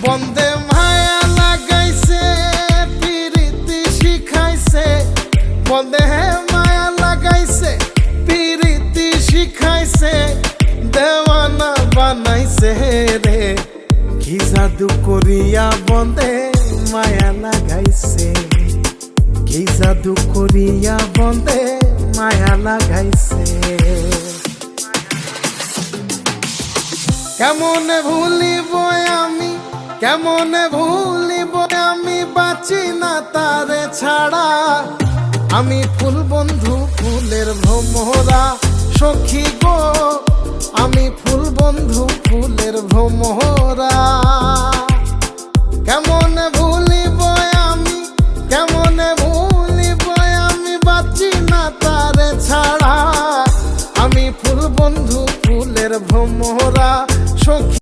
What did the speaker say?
বন্দে মায়া লাগাইছে পিরিতি শিখাইছে, বন্দে মায়া লাগাইছে পিরিতি শিখাইছে, দেওয়ানা বানাইছে রে। কি জাদু করিয়া বন্দে মায়া লাগাইছে, কি জাদু করিয়া বন্দে মায়া লাগাইছে। কেমনে ভুলিব আমি, কেমনে ভুলিব আমি, বাঁচি না তারে ছাড়া। আমি ফুল বন্ধু ফুলের ভ্রমরা সখী গো, আমি ফুল বন্ধু ফুলের ভ্রমরা।